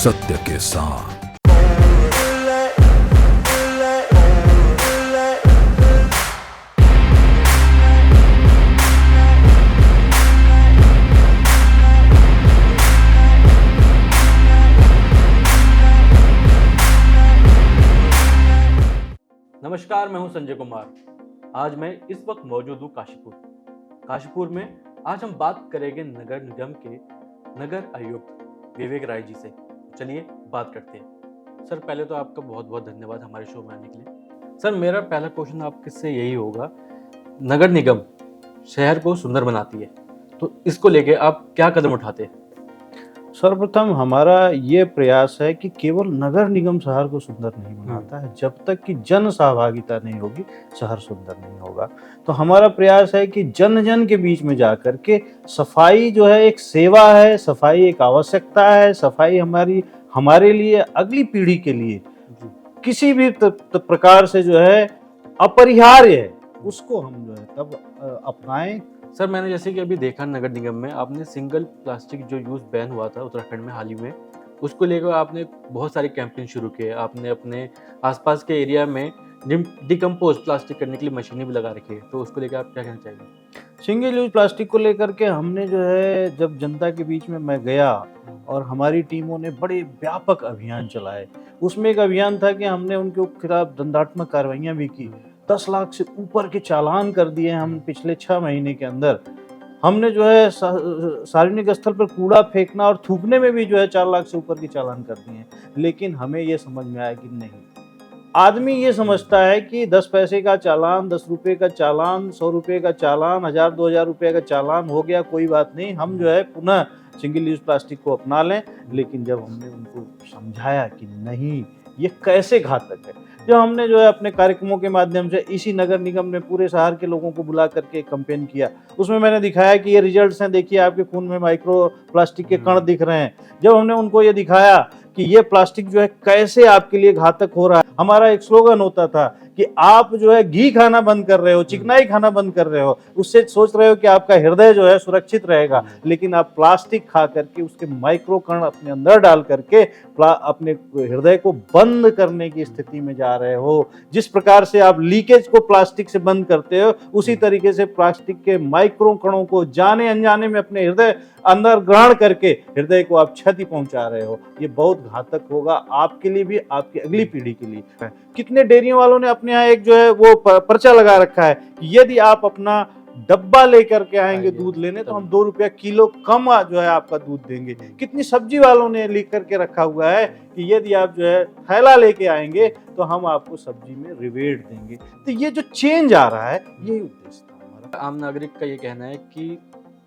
सत्य के साथ। नमस्कार, मैं हूं संजय कुमार। आज मैं इस वक्त मौजूद हूं काशीपुर में। आज हम बात करेंगे नगर निगम के नगर आयुक्त विवेक राय जी से। चलिए बात करते हैं। सर, पहले तो आपका बहुत बहुत धन्यवाद हमारे शो में आने के लिए। सर, मेरा पहला क्वेश्चन आपसे यही होगा, नगर निगम शहर को सुंदर बनाती है, तो इसको लेके आप क्या कदम उठाते हैं? सर्वप्रथम हमारा ये प्रयास है कि केवल नगर निगम शहर को सुंदर नहीं बनाता है, जब तक कि जन सहभागिता नहीं होगी शहर सुंदर नहीं होगा। तो हमारा प्रयास है कि जन जन के बीच में जाकर के सफाई जो है एक सेवा है, सफाई एक आवश्यकता है, सफाई हमारे लिए अगली पीढ़ी के लिए किसी भी प्रकार से जो है अपरिहार्य है, उसको हम जो है तब अपनाएं। सर, मैंने जैसे कि अभी देखा नगर निगम में आपने सिंगल प्लास्टिक जो यूज बैन हुआ था उत्तराखंड में हाल ही में, उसको लेकर आपने बहुत सारे कैंपेन शुरू किए। आपने अपने आसपास के एरिया में डिकम्पोज प्लास्टिक करने के लिए मशीनें भी लगा रखी है, तो उसको लेकर आप क्या कहना चाहेंगे? सिंगल यूज प्लास्टिक को लेकर के हमने जो है जब जनता के बीच में मैं गया और हमारी टीमों ने बड़े व्यापक अभियान चलाए। उसमें एक अभियान था कि हमने उनके खिलाफ दंडात्मक कार्रवाइयां भी की। 10 लाख से ऊपर के चालान कर दिए हम पिछले 6 महीने के अंदर। हमने जो है सार्वजनिक स्थल पर कूड़ा फेंकना और थूकने में भी जो है 4 लाख से ऊपर के चालान कर दिए हैं। लेकिन हमें ये समझ में आया कि नहीं, आदमी ये समझता है कि 10 पैसे का चालान, 10 रुपए का चालान, 100 रुपए का चालान, 1000-2000 रुपए का चालान हो गया, कोई बात नहीं, हम जो है पुनः सिंगल यूज प्लास्टिक को अपना लें। लेकिन जब हमने उनको समझाया कि नहीं, ये कैसे घातक है, जब हमने जो है अपने कार्यक्रमों के माध्यम से इसी नगर निगम ने पूरे शहर के लोगों को बुला करके कैंपेन किया, उसमें मैंने दिखाया कि ये रिजल्ट्स हैं, देखिए आपके खून में माइक्रो प्लास्टिक के कण दिख रहे हैं। जब हमने उनको ये दिखाया कि ये प्लास्टिक जो है कैसे आपके लिए घातक हो रहा है। हमारा एक स्लोगन होता था कि आप जो है घी खाना बंद कर रहे हो, चिकनाई खाना बंद कर रहे हो, उससे सोच रहे हो कि आपका हृदय जो है सुरक्षित रहेगा, लेकिन आप प्लास्टिक खा करके उसके माइक्रो कण अपने अंदर डाल करके अपने हृदय को बंद करने की स्थिति में जा रहे हो। जिस प्रकार से आप लीकेज को प्लास्टिक से बंद करते हो, उसी तरीके से प्लास्टिक के माइक्रो कणों को जाने अनजाने में अपने हृदय अंदर ग्रहण करके हृदय को आप क्षति पहुंचा रहे हो। ये बहुत घातक होगा आपके लिए भी, आपकी अगली पीढ़ी के लिए। कितने डेयरियों वालों ने अपने यहाँ एक जो है वो पर्चा लगा रखा है कि यदि आप अपना डब्बा लेकर के आएंगे दूध लेने तो हम 2 रुपया किलो कम जो है आपका दूध देंगे। कितनी सब्जी वालों ने लिख करके रखा हुआ है कि यदि आप जो है थैला लेके आएंगे तो हम आपको सब्जी में रिबेट देंगे। तो ये जो चेंज आ रहा है, यही उद्देश्य था हमारा। आम नागरिक का ये कहना है कि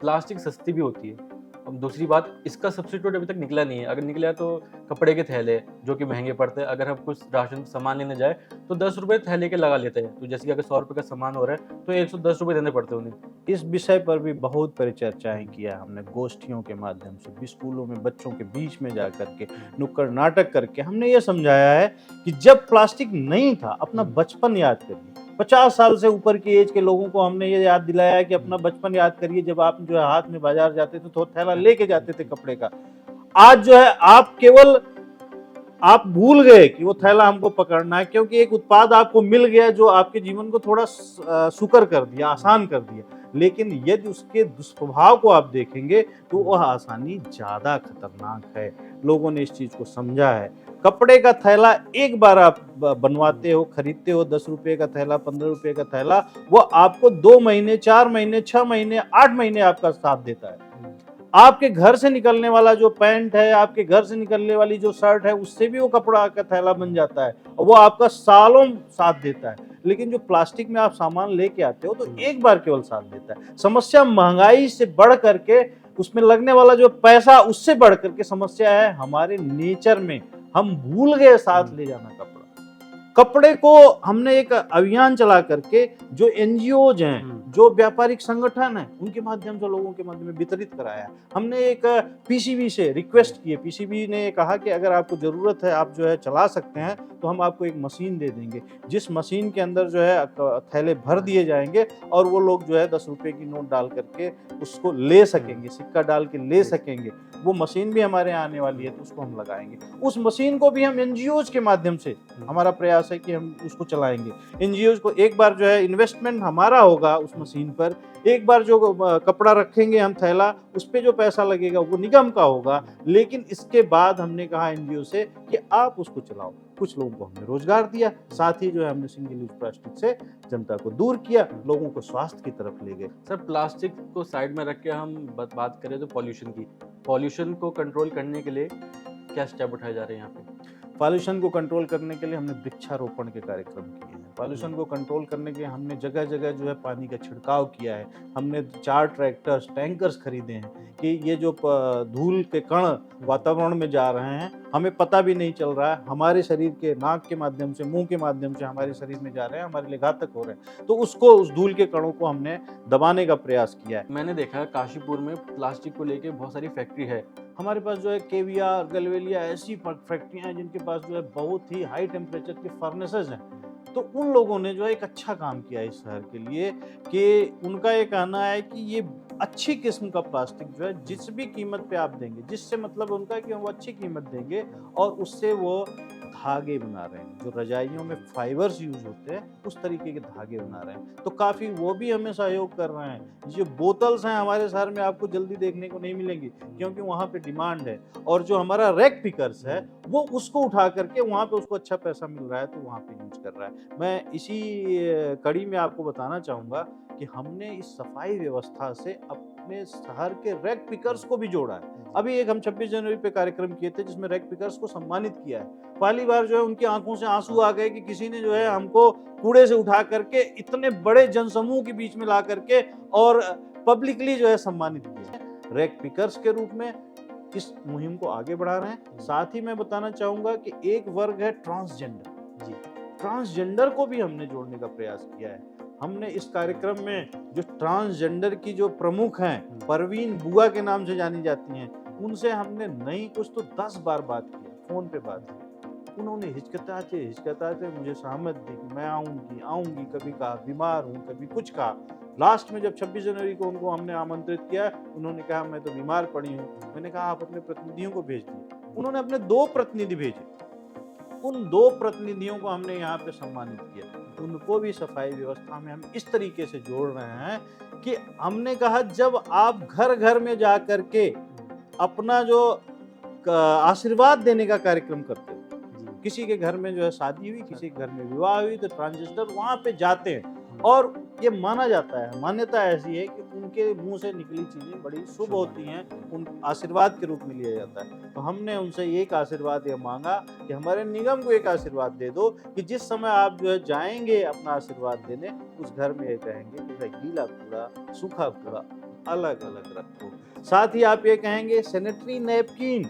प्लास्टिक सस्ती भी होती है। अब दूसरी बात, इसका सब्स्टिट्यूट अभी तक निकला नहीं है। अगर निकला है तो कपड़े के थैले, जो कि महंगे पड़ते हैं। अगर हम कुछ राशन सामान लेने जाए तो 10 रुपए थैले के लगा लेते हैं। तो जैसे कि अगर 100 रुपए का सामान हो रहा है तो 110 रुपए देने पड़ते हैं उन्हें। इस विषय पर भी बहुत परिचर्चाएं किया हमने, गोष्ठियों के माध्यम से भी, स्कूलों में बच्चों के बीच में जा करके नुक्कड़ नाटक करके हमने ये समझाया है कि जब प्लास्टिक नहीं था, अपना बचपन याद करिए। 50 साल से ऊपर की एज के लोगों को हमने ये याद दिलाया है कि अपना बचपन याद करिए, जब आप जो है हाथ में बाजार जाते थे तो थैला लेके जाते थे कपड़े का। आज जो है आप भूल गए कि वो थैला हमको पकड़ना है, क्योंकि एक उत्पाद आपको मिल गया जो आपके जीवन को थोड़ा सुकर कर दिया, आसान कर दिया। लेकिन यदि उसके दुष्प्रभाव को आप देखेंगे तो वह आसानी ज्यादा खतरनाक है। लोगों ने इस चीज को समझा है। कपड़े का थैला एक बार आप बनवाते हो, खरीदते हो, 10 रुपए का थैला, 15 रुपए का थैला, वो आपको 2 महीने, 4 महीने, 6 महीने, 8 महीने आपका साथ देता है। आपके घर से निकलने वाला जो पैंट है, आपके घर से निकलने वाली जो शर्ट है, उससे भी वो कपड़ा का थैला बन जाता है और वो आपका सालों साथ देता है। लेकिन जो प्लास्टिक में आप सामान लेके आते हो तो एक बार केवल साथ देता है। समस्या महंगाई से बढ़ करके, उसमें लगने वाला जो पैसा उससे बढ़ करके समस्या है हमारे नेचर में। हम भूल गए साथ ले जाना कपड़े को। हमने एक अभियान चला करके जो एनजीओज हैं, जो व्यापारिक संगठन है उनके माध्यम से लोगों के माध्यम में वितरित कराया। हमने एक पीसीबी से रिक्वेस्ट की है, पीसीबी ने कहा कि अगर आपको ज़रूरत है, आप जो है चला सकते हैं, तो हम आपको एक मशीन दे देंगे, जिस मशीन के अंदर जो है थैले भर दिए जाएंगे और वो लोग जो है 10 रुपए की नोट डाल करके उसको ले सकेंगे, सिक्का डाल के ले सकेंगे। वो मशीन भी हमारे यहाँ आने वाली है, तो उसको हम लगाएंगे। उस मशीन को भी हम एनजीओज के माध्यम से, हमारा प्रयास है कि हम उसको चलाएंगे। एनजीओज को एक बार जो है इन्वेस्टमेंट हमारा होगा उस मशीन पर, एक बार जो कपड़ा रखेंगे हम थैला, उस पे जो पैसा लगेगा वो निगम का होगा। लेकिन इसके बाद हमने कहा एनजीओ से कि आप उसको चलाओ। कुछ लोगों को हमने रोजगार दिया, साथ ही जो है हमने सिंगल यूज प्लास्टिक से जनता को दूर किया, लोगों को स्वास्थ्य की तरफ ले गए। सर, प्लास्टिक को साइड में रख के हम बात करें तो पॉल्यूशन को कंट्रोल करने के लिए क्या स्टेप उठाए जा रहे हैं यहाँ पे? पॉल्यूशन को कंट्रोल करने के लिए हमने वृक्षारोपण के कार्यक्रम किए हैं। पॉल्यूशन को कंट्रोल करने के लिए हमने जगह जगह जो है पानी का छिड़काव किया है। हमने 4 ट्रैक्टर्स, टैंकर्स खरीदे हैं कि ये जो धूल के कण वातावरण में जा रहे हैं, हमें पता भी नहीं चल रहा है, हमारे शरीर के नाक के माध्यम से, मुंह के माध्यम से हमारे शरीर में जा रहे हैं, हमारे लिए घातक हो रहे हैं। तो उसको, उस धूल के कणों को हमने दबाने का प्रयास किया है। मैंने देखा है काशीपुर में प्लास्टिक को लेके बहुत सारी फैक्ट्री है। हमारे पास जो है केवीआर, गलवेलिया ऐसी फैक्ट्रियां हैं जिनके पास जो है बहुत ही हाई टेम्परेचर के फर्नेसेस हैं। तो उन लोगों ने जो है एक अच्छा काम किया इस शहर के लिए कि उनका ये कहना है कि ये अच्छी किस्म का प्लास्टिक जो है जिस भी कीमत पे आप देंगे, जिससे मतलब उनका कि वो अच्छी कीमत देंगे और उससे वो धागे बना रहे हैं, जो रजाइयों में फाइबर्स यूज होते हैं उस तरीके के धागे बना रहे हैं। तो काफ़ी वो भी हमें सहयोग कर रहे हैं। जो बोतल्स हैं हमारे शहर में आपको जल्दी देखने को नहीं मिलेंगी, क्योंकि वहाँ पे डिमांड है। और जो हमारा रैक पिकर्स है वो उसको उठा करके वहाँ पे उसको अच्छा पैसा मिल रहा है, तो वहाँ पे यूज कर रहा है। मैं इसी कड़ी में आपको बताना चाहूँगा कि हमने इस सफाई व्यवस्था से अपने शहर के रैक पिकर्स को भी जोड़ा है। अभी एक हम 26 जनवरी पे कार्यक्रम किए थे जिसमें रैक पिकर्स को सम्मानित किया है। पहली बार जो है उनकी आंखों से आंसू आ गए कि किसी ने जो है हमको कूड़े से उठा करके इतने बड़े जनसमूह के बीच में ला करके और पब्लिकली जो है सम्मानित किया। रैक पिकर्स के रूप में इस मुहिम को आगे बढ़ा रहे हैं। साथ ही मैं बताना चाहूंगा कि एक वर्ग है ट्रांसजेंडर। जी, ट्रांसजेंडर को भी हमने जोड़ने का प्रयास किया है। हमने इस कार्यक्रम में जो ट्रांसजेंडर की जो प्रमुख हैं, परवीन बुआ के नाम से जानी जाती हैं, उनसे हमने नहीं कुछ तो 10 बार बात की, फोन पे बात की। उन्होंने हिचकिचाते मुझे सहमत दी कि मैं आऊंगी, कभी कहा बीमार हूँ, कभी कुछ कहा। लास्ट में जब 26 जनवरी को उनको हमने आमंत्रित किया, उन्होंने कहा मैं तो बीमार पड़ी हूँ। मैंने कहा आप अपने प्रतिनिधियों को भेज दिए। उन्होंने अपने 2 प्रतिनिधि भेजे। उन 2 प्रतिनिधियों को हमने यहाँ पे सम्मानित किया। उनको भी सफाई व्यवस्था में हम इस तरीके से जोड़ रहे हैं कि हमने कहा जब आप घर घर में जा करके अपना जो आशीर्वाद देने का कार्यक्रम करते हो, किसी के घर में जो है शादी हुई, किसी के घर में विवाह हुई, तो ट्रांसजेंडर वहां पे जाते हैं और ये माना जाता है, मान्यता ऐसी है कि उनके मुंह से निकली चीजें बड़ी शुभ होती हैं, उन आशीर्वाद के रूप में लिया जाता है। तो हमने उनसे एक आशीर्वाद ये मांगा कि हमारे निगम को एक आशीर्वाद दे दो कि जिस समय आप जो है जाएंगे अपना आशीर्वाद देने, उस घर में ये कहेंगे कि भाई गीला कूड़ा, सूखा कूड़ा अलग अलग रखो। साथ ही आप ये कहेंगे सैनिटरी नैपकिन,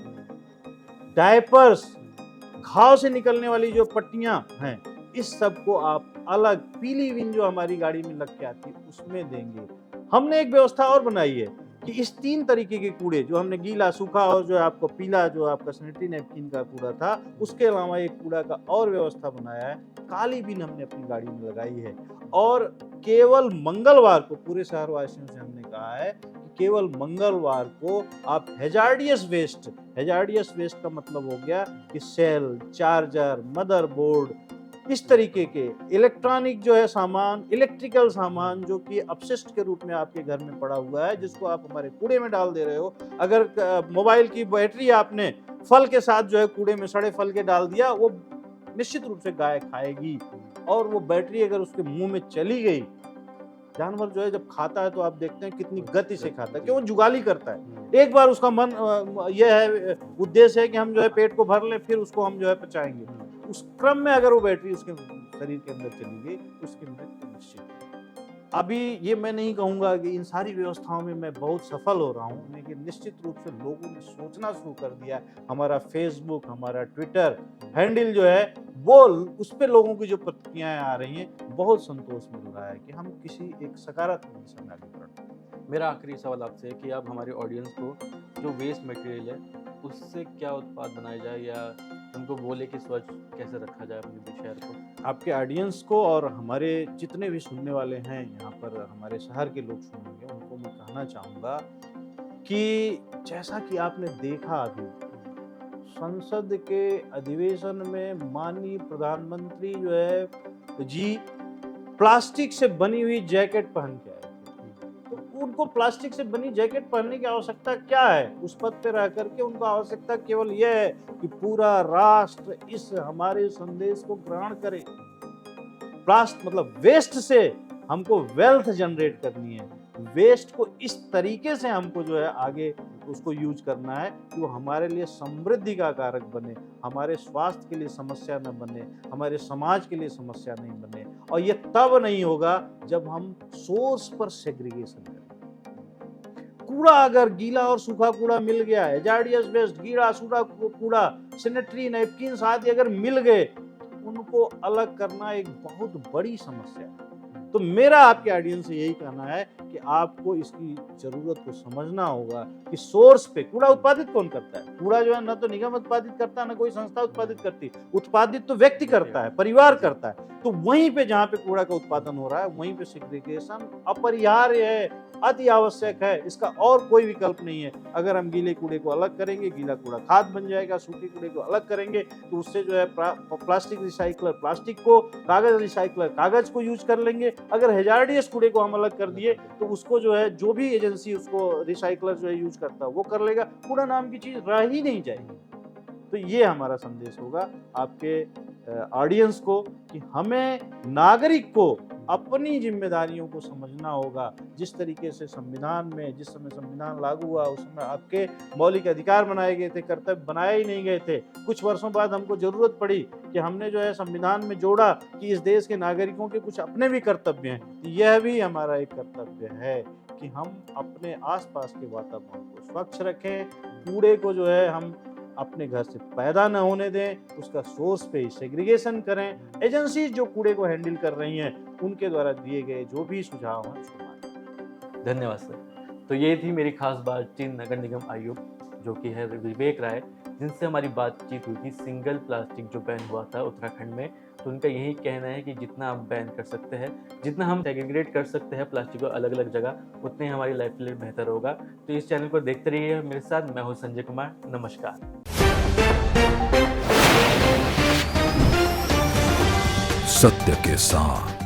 डायपर्स, घाव से निकलने वाली जो पट्टियां हैं, इस सब को आप अलग पीली विन जो हमारी गाड़ी में लग के आती है उसमें देंगे। हमने एक व्यवस्था और बनाई है कि इस 3 तरीके के कूड़े जो हमने गीला, सूखा और जो आपको पीला जो आपका सैनिटरी नैपकिन का कूड़ा था, उसके अलावा एक कूड़ा का और व्यवस्था बनाया है। काली बिन हमने अपनी गाड़ी में लगाई है और केवल मंगलवार को पूरे शहर वासियों से हमने कहा है कि केवल मंगलवार को आप हैजार्डियस वेस्ट का मतलब हो गया कि सेल, चार्जर, मदरबोर्ड, इस तरीके के इलेक्ट्रॉनिक जो है सामान, इलेक्ट्रिकल सामान जो कि अपशिष्ट के रूप में आपके घर में पड़ा हुआ है, जिसको आप हमारे कूड़े में डाल दे रहे हो। अगर मोबाइल की बैटरी आपने फल के साथ जो है कूड़े में, सड़े फल के डाल दिया, वो निश्चित रूप से गाय खाएगी। और वो बैटरी अगर उसके मुंह में चली गई, जानवर जो है जब खाता है तो आप देखते हैं कितनी गति से खाता है, क्यों? वो जुगाली करता है। एक बार उसका मन यह है, उद्देश्य है कि हम जो है पेट को भर लें, फिर उसको हम जो है पचाएंगे। उस क्रम में अगर वो बैटरी उसके शरीर के अंदर चली गई, उसकी मृत्यु निश्चित है। अभी ये मैं नहीं कहूँगा कि इन सारी व्यवस्थाओं में मैं बहुत सफल हो रहा हूँ, लेकिन निश्चित रूप से लोगों ने सोचना शुरू कर दिया है। हमारा फेसबुक, हमारा ट्विटर हैंडल जो है वो, उस पे लोगों की जो प्रतिक्रियाएं आ रही हैं, बहुत संतोष मिल रहा है कि हम किसी एक सकारात्मक दिशा में आगे बढ़ रहे हैं। मेरा आखिरी सवाल आपसे है कि आप हमारे ऑडियंस को जो वेस्ट मटेरियल है उससे क्या उत्पाद बनाया जाए, या उनको बोले कि स्वच्छ कैसे रखा जाए अपने शहर को। आपके ऑडियंस को और हमारे जितने भी सुनने वाले हैं, यहाँ पर हमारे शहर के लोग सुनेंगे, उनको मैं कहना चाहूँगा कि जैसा कि आपने देखा अभी संसद के अधिवेशन में माननीय प्रधानमंत्री जो है जी प्लास्टिक से बनी हुई जैकेट पहन के आए थे। तो उनको प्लास्टिक से बनी जैकेट पहनने की आवश्यकता क्या है? उस पद पे रह करके उनको आवश्यकता केवल यह है कि पूरा राष्ट्र इस हमारे संदेश को ग्रहण करे। प्लास्ट मतलब वेस्ट से हमको वेल्थ जनरेट करनी है। वेस्ट को इस तरीके से हमको जो है आगे उसको यूज करना है कि वो हमारे लिए समृद्धि का कारक बने, हमारे स्वास्थ्य के लिए समस्या न बने, हमारे समाज के लिए समस्या नहीं बने। और ये तब नहीं होगा जब हम सोर्स पर सेग्रीगेशन करें। कूड़ा अगर गीला और सूखा कूड़ा मिल गया है, हैजार्डियस वेस्ट, गीला सूखा कूड़ा, सैनिटरी नैपकिन आदि अगर मिल गए, उनको अलग करना एक बहुत बड़ी समस्या है। तो मेरा आपके ऑडियंस से यही कहना है कि आपको इसकी जरूरत को समझना होगा कि सोर्स पे कूड़ा उत्पादित कौन करता है। कूड़ा जो है ना तो निगम उत्पादित करता है, ना कोई संस्था उत्पादित करती, उत्पादित तो व्यक्ति करता है, परिवार करता है। तो वहीं पे जहाँ पे कूड़ा का उत्पादन हो रहा है, वहीं पे सेग्रीगेशन अपरिहार्य है, अति आवश्यक है। इसका और कोई विकल्प नहीं है। अगर हम गीले कूड़े को अलग करेंगे, गीला कूड़ा खाद बन जाएगा, सूखे कूड़े को अलग करेंगे तो उससे जो है प्लास्टिक रिसाइकलर प्लास्टिक को, कागज रिसाइकलर कागज को यूज कर लेंगे। अगर हैजार्डियस कूड़े को हम अलग कर दिए तो उसको जो है जो भी एजेंसी उसको रिसाइकलर जो है यूज करता है वो कर लेगा, कूड़ा नाम की चीज रह ही नहीं जाएगी। तो ये हमारा संदेश होगा आपके ऑडियंस को कि हमें नागरिक को अपनी जिम्मेदारियों को समझना होगा। जिस तरीके से संविधान में, जिस समय संविधान लागू हुआ उस समय आपके मौलिक अधिकार बनाए गए थे, कर्तव्य बनाए ही नहीं गए थे। कुछ वर्षों बाद हमको जरूरत पड़ी कि हमने जो है संविधान में जोड़ा कि इस देश के नागरिकों के कुछ अपने भी कर्तव्य हैं। तो यह भी हमारा एक कर्तव्य है कि हम अपने आसपास के वातावरण को स्वच्छ रखें, कूड़े को जो है हम अपने घर से पैदा न होने दें, उसका सोर्स पे ही सेग्रीगेशन करें। एजेंसी जो कूड़े को हैंडल कर रही हैं उनके द्वारा दिए गए जो भी सुझाव हैं उसको मानें। धन्यवाद सर। तो ये थी मेरी खास बातचीत नगर निगम आयुक्त जो कि है विवेक राय, जिनसे हमारी बातचीत हुई थी सिंगल प्लास्टिक जो बैन हुआ था उत्तराखंड में। तो उनका यही कहना है कि जितना हम बैन कर सकते हैं, जितना हम सेग्रीगेट कर सकते हैं प्लास्टिक को अलग अलग जगह, उतने हमारी लाइफ के लिए बेहतर होगा। तो इस चैनल को देखते रहिए मेरे साथ। मैं हूँ संजय कुमार। नमस्कार। सत्य के साथ।